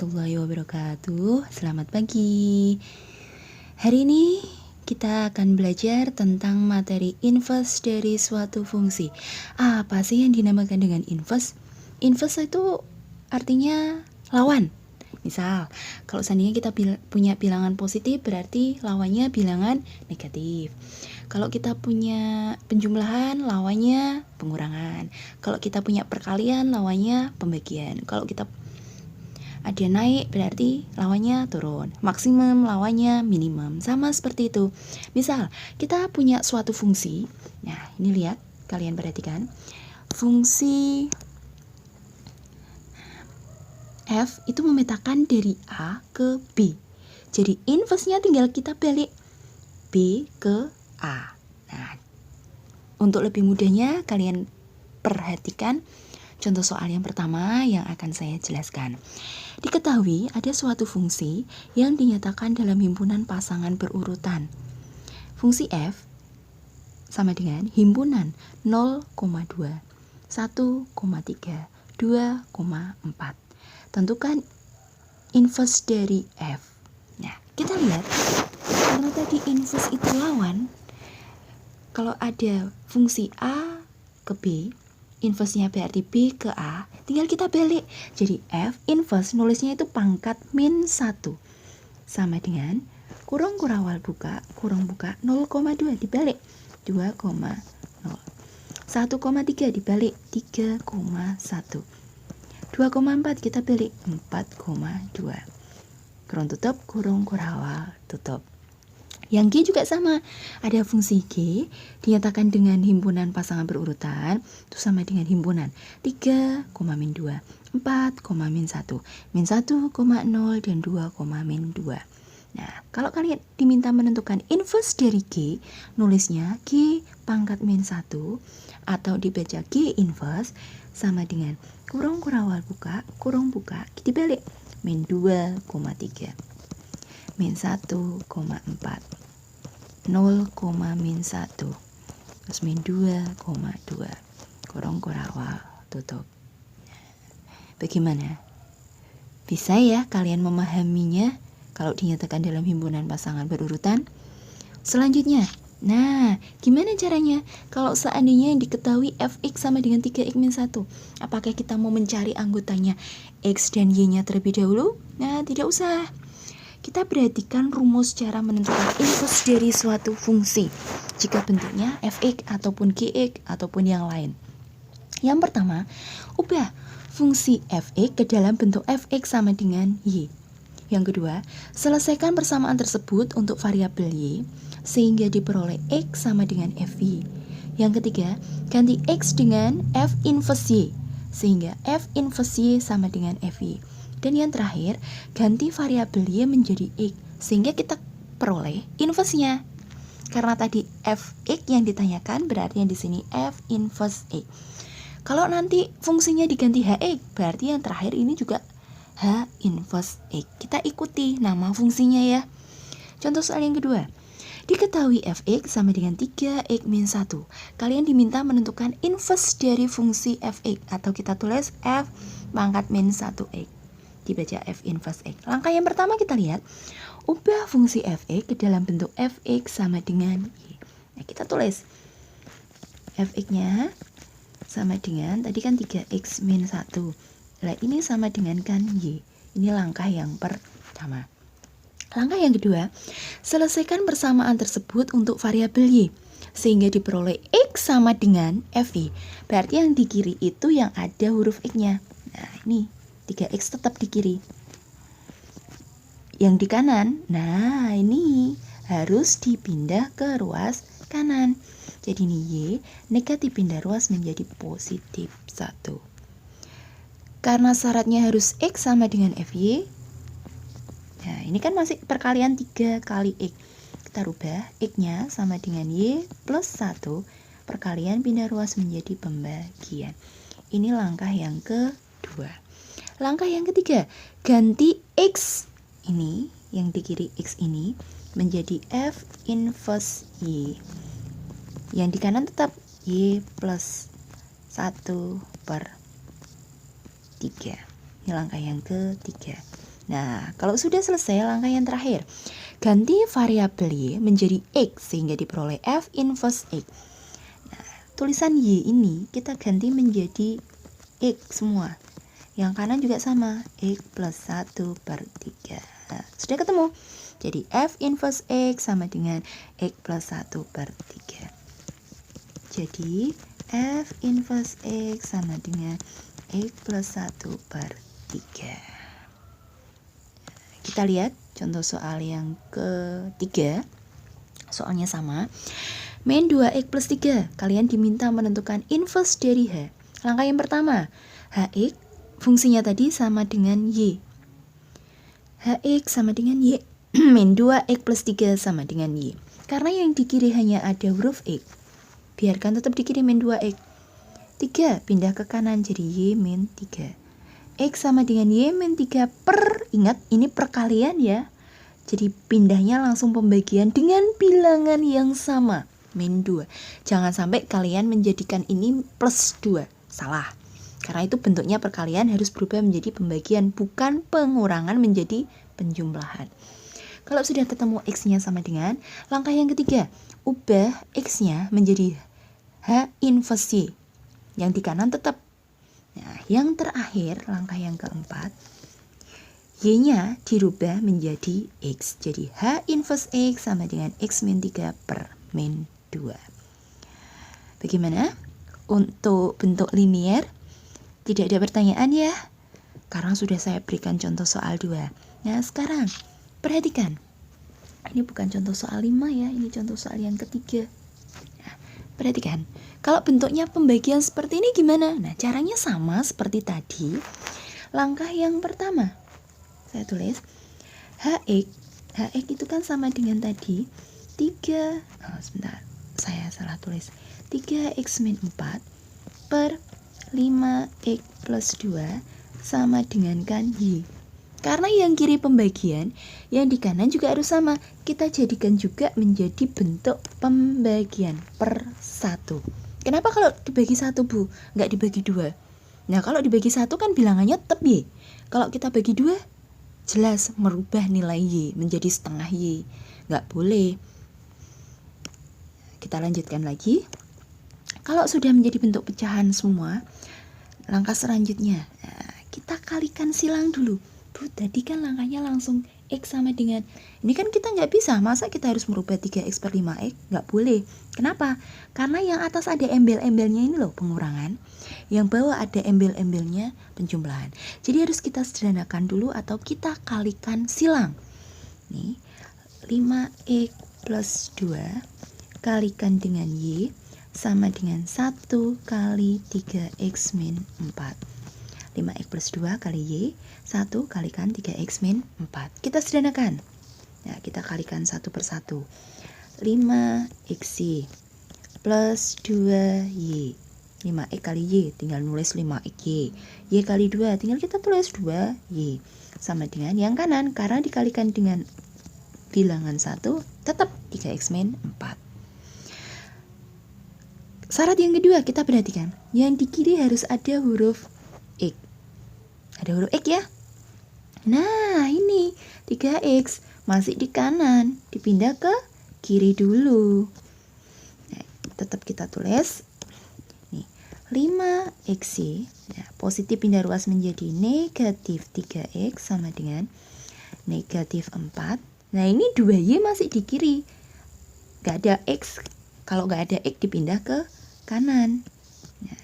warahmatullahi wabarakatuh. Selamat pagi. Hari ini kita akan belajar tentang materi inverse dari suatu fungsi. Apa sih yang dinamakan dengan inverse? Inverse itu artinya lawan. Misal, kalau seandainya kita punya bilangan positif, berarti lawannya bilangan negatif. Kalau kita punya penjumlahan, lawannya pengurangan. Kalau kita punya perkalian, lawannya pembagian. Kalau kita ada naik, berarti lawannya turun. Maksimum, lawannya minimum. Sama seperti itu. Misal, kita punya suatu fungsi. Nah, ini lihat, kalian perhatikan. Fungsi F itu memetakan dari A ke B. Jadi inverse-nya tinggal kita balik B ke A. Nah, untuk lebih mudahnya kalian perhatikan contoh soal yang pertama yang akan saya jelaskan. Diketahui ada suatu fungsi yang dinyatakan dalam himpunan pasangan berurutan. Fungsi F sama dengan himpunan 0,2, 1,3, 2,4. Tentukan inverse dari F. Nah, kita lihat karena tadi inverse itu lawan, kalau ada fungsi A ke B, inverse-nya berarti B ke A, tinggal kita balik. Jadi F inverse nulisnya itu pangkat min 1. Sama dengan kurung kurawal buka, kurung buka 0,2 dibalik 2,0. 1,3 dibalik 3,1. 2,4 kita balik 4,2. Kurung tutup, kurung kurawal tutup. Yang G juga sama, ada fungsi G dinyatakan dengan himpunan pasangan berurutan, itu sama dengan himpunan 3, min 2, 4, min 1, min 1,0 dan 2, min 2. Nah, kalau kalian diminta menentukan inverse dari G, nulisnya G pangkat min 1 atau dibaca G inverse sama dengan kurung kurawal buka, kurung buka, dibalik min 2,3, min 1,4, 0, min 1, terus min 2,2, kurung kurawal tutup. Bagaimana? Bisa ya kalian memahaminya kalau dinyatakan dalam himpunan pasangan berurutan? Selanjutnya, nah gimana caranya kalau seandainya yang diketahui fx sama dengan 3x min 1? Apakah kita mau mencari anggotanya x dan y-nya terlebih dahulu? Nah, tidak usah. Kita perhatikan rumus cara menentukan inverse dari suatu fungsi jika bentuknya fx ataupun gx ataupun yang lain. Yang pertama, ubah fungsi fx ke dalam bentuk fx sama dengan y. Yang kedua, selesaikan persamaan tersebut untuk variabel y sehingga diperoleh x sama dengan fy. Yang ketiga, ganti x dengan f inverse y sehingga f inverse y sama dengan fy. Dan yang terakhir, ganti variabel y menjadi x sehingga kita peroleh inverse-nya. Karena tadi fx yang ditanyakan berarti yang di sini f inverse x. Kalau nanti fungsinya diganti hx, berarti yang terakhir ini juga h inverse x. Kita ikuti nama fungsinya ya. Contoh soal yang kedua. Diketahui fx sama dengan 3x min 1. Kalian diminta menentukan inverse dari fungsi fx atau kita tulis f pangkat min 1x. Dibaca f inverse x. Langkah yang pertama kita lihat, ubah fungsi fx ke dalam bentuk fx sama dengan y. Nah, kita tulis fx-nya sama dengan tadi kan 3x min 1. Nah, ini sama dengan kan y. Ini langkah yang pertama. Langkah yang kedua, selesaikan persamaan tersebut untuk variabel y sehingga diperoleh x sama dengan fy. Berarti yang di kiri itu yang ada huruf x-nya. Nah, ini 3x tetap di kiri. Yang di kanan, nah ini harus dipindah ke ruas kanan. Jadi ini y negatif pindah ruas menjadi positif 1. Karena syaratnya harus x sama dengan fy. Nah, ini kan masih perkalian 3 kali x. Kita rubah x-nya sama dengan y plus 1. Perkalian pindah ruas menjadi pembagian. Ini langkah yang kedua. Langkah yang ketiga, ganti x ini, yang di kiri x ini, menjadi f inverse y. Yang di kanan tetap y plus 1/3. Ini langkah yang ketiga. Nah, kalau sudah selesai langkah yang terakhir, ganti variabel Y menjadi X sehingga diperoleh F inverse X. Nah, tulisan Y ini kita ganti menjadi X semua. Yang kanan juga sama, X plus 1 per 3. Nah, sudah ketemu. Jadi F inverse X sama dengan X plus 1 per 3. Jadi F inverse X sama dengan X plus 1 per 3. Kita lihat contoh soal yang ketiga. Soalnya sama. Min 2X plus 3. Kalian diminta menentukan inverse dari H. Langkah yang pertama, Hx fungsinya tadi sama dengan Y. Hx sama dengan Y. Min 2X plus 3 sama dengan Y. Karena yang di kiri hanya ada huruf X, biarkan tetap di kiri min 2X. 3 pindah ke kanan jadi Y min 3. X sama dengan Y min 3 per, ingat ini perkalian ya. Jadi pindahnya langsung pembagian dengan bilangan yang sama, min 2. Jangan sampai kalian menjadikan ini plus 2, salah. Karena itu bentuknya perkalian harus berubah menjadi pembagian, bukan pengurangan menjadi penjumlahan. Kalau sudah ketemu X-nya sama dengan, langkah yang ketiga, ubah X-nya menjadi H inverse Y. Yang di kanan tetap. Nah, yang terakhir, langkah yang keempat, Y-nya dirubah menjadi X. Jadi H inverse X sama dengan X min 3 per min 2. Bagaimana? Untuk bentuk linier, tidak ada pertanyaan ya? Karena sudah saya berikan contoh soal 2. Nah, sekarang perhatikan. Ini bukan contoh soal 5 ya, ini contoh soal yang ketiga. Nah, perhatikan. Kalau bentuknya pembagian seperti ini gimana? Nah, caranya sama seperti tadi. Langkah yang pertama, saya tulis Hx. Hx itu kan sama dengan tadi 3, sebentar, saya salah tulis. 3x min 4 per 5x plus 2 sama dengan kan Y. Karena yang kiri pembagian, yang di kanan juga harus sama. Kita jadikan juga menjadi bentuk pembagian per 1. Kenapa kalau dibagi 1 Bu? Nggak dibagi 2? Nah, kalau dibagi 1 kan bilangannya tetap Y. Kalau kita bagi 2, jelas merubah nilai Y menjadi setengah Y. Nggak boleh. Kita lanjutkan lagi. Kalau sudah menjadi bentuk pecahan semua, langkah selanjutnya, nah, kita kalikan silang dulu. Bu, tadi kan langkahnya langsung X sama dengan, ini kan kita nggak bisa, masa kita harus merubah 3X per 5X? Nggak boleh. Kenapa? Karena yang atas ada embel-embelnya ini loh, pengurangan. Yang bawah ada embel-embelnya, penjumlahan. Jadi harus kita sederhanakan dulu atau kita kalikan silang. Nih, 5X plus 2 kalikan dengan Y sama dengan 1 kali 3X min 4. 5X plus 2 kali Y, 1 kalikan 3X min 4. Kita sederhanakan. Nah, kita kalikan satu per satu. 5XY plus 2Y. 5X kali Y, tinggal nulis 5XY. Y kali 2, tinggal kita tulis 2Y. Sama dengan yang kanan, karena dikalikan dengan bilangan 1, tetap 3X min 4. Syarat yang kedua, kita perhatikan. Yang di kiri harus ada huruf X. Ada huruf X ya. Nah, ini 3X masih di kanan, dipindah ke kiri dulu. Nah, tetap kita tulis nih 5XY. Nah, positif pindah ruas menjadi negatif 3X sama dengan negatif 4. Nah, ini 2Y masih di kiri, gak ada X. Kalau gak ada X dipindah ke kanan. Nah,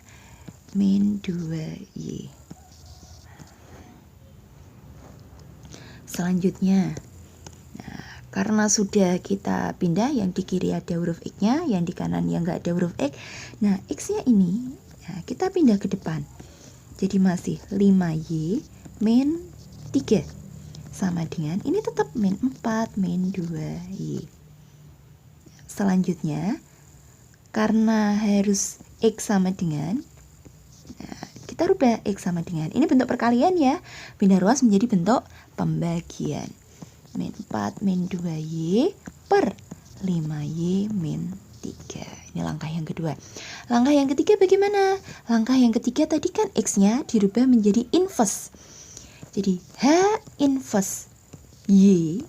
min 2Y. Selanjutnya, nah, karena sudah kita pindah, yang di kiri ada huruf X-nya, yang di kanan yang nggak ada huruf X. Nah, X-nya ini, nah, kita pindah ke depan. Jadi masih 5Y min 3. Sama dengan, ini tetap min 4 min 2Y. Selanjutnya, karena harus X sama dengan, nah, kita rubah X sama dengan, ini bentuk perkalian ya, pindah ruas menjadi bentuk pembagian. Min 4 min 2Y per 5Y min 3. Ini langkah yang kedua. Langkah yang ketiga bagaimana? Langkah yang ketiga tadi kan X-nya dirubah menjadi inverse. Jadi H inverse Y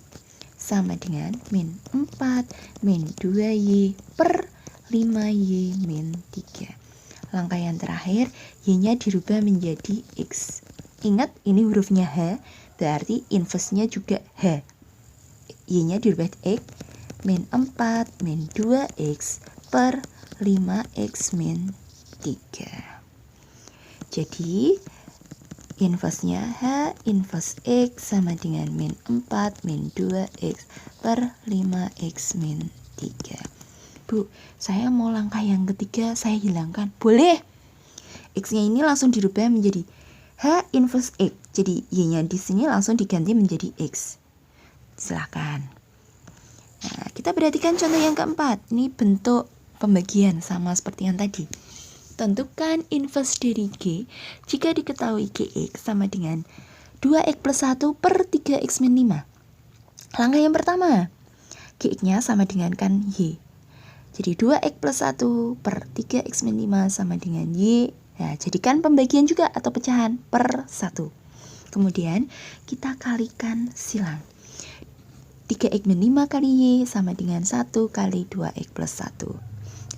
sama dengan min 4 min 2Y per 5Y min 3. Langkah yang terakhir, Y-nya dirubah menjadi X. Ingat, ini hurufnya H, berarti inverse-nya juga H. Y-nya dirubah X, min 4 min 2X per 5X min 3. Jadi inverse-nya H inverse X sama dengan min 4 min 2X per 5X min 3. Bu, saya mau langkah yang ketiga saya hilangkan. Boleh. X-nya ini langsung dirubah menjadi H inverse X. Jadi Y-nya di sini langsung diganti menjadi X. Silahkan. Nah, kita perhatikan contoh yang keempat. Ini bentuk pembagian sama seperti yang tadi. Tentukan inverse dari G jika diketahui Gx sama dengan 2X plus 1 per 3X min 5. Langkah yang pertama, Gx-nya sama dengan kan Y. Jadi 2X plus 1 per 3X min 5 sama dengan Y. Nah, jadikan pembagian juga atau pecahan per 1. Kemudian kita kalikan silang. 3X min 5 kali Y sama dengan 1 kali 2X plus 1.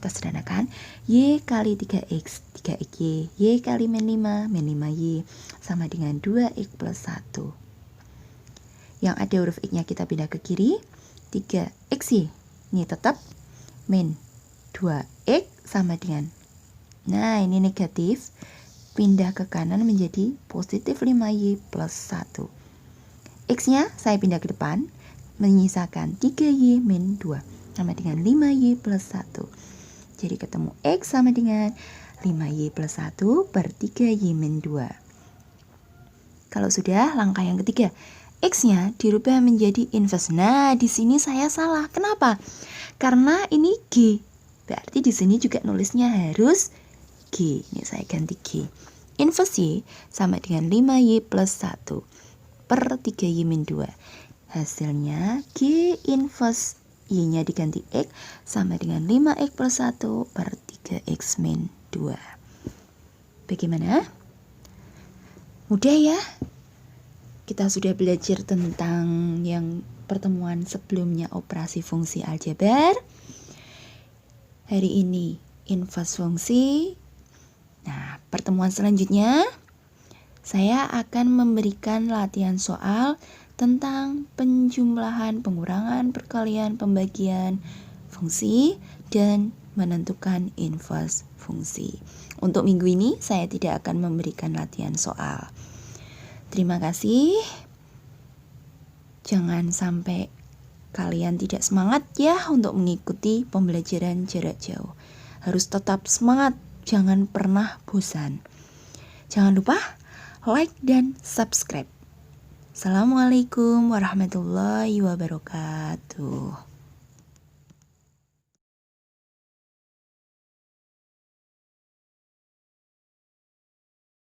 Kita sederhanakan, Y kali 3X, 3XY, Y kali min 5, min 5Y, sama dengan 2X plus 1. Yang ada huruf X-nya kita pindah ke kiri, 3XY, ini tetap min 2X sama dengan, nah ini negatif, pindah ke kanan menjadi positif 5Y plus 1. X-nya saya pindah ke depan, menyisakan 3Y min 2, sama dengan 5Y plus 1. Jadi ketemu X sama dengan 5Y plus 1 per 3Y min 2. Kalau sudah, langkah yang ketiga, X-nya dirubah menjadi inverse. Nah, di sini saya salah. Kenapa? Karena ini G. Berarti di sini juga nulisnya harus G. Ini saya ganti G. Inverse Y sama dengan 5Y plus 1 per 3Y min 2. Hasilnya G inverse Y-nya diganti X sama dengan 5X plus 1 per 3X min 2. Bagaimana? Mudah ya? Kita sudah belajar tentang yang pertemuan sebelumnya operasi fungsi aljabar. Hari ini inverse fungsi. Nah, pertemuan selanjutnya saya akan memberikan latihan soal tentang penjumlahan, pengurangan, perkalian, pembagian fungsi, dan menentukan inverse fungsi. Untuk minggu ini saya tidak akan memberikan latihan soal. Terima kasih. Jangan sampai kalian tidak semangat ya untuk mengikuti pembelajaran jarak jauh. Harus tetap semangat, jangan pernah bosan. Jangan lupa like dan subscribe. Assalamualaikum warahmatullahi wabarakatuh.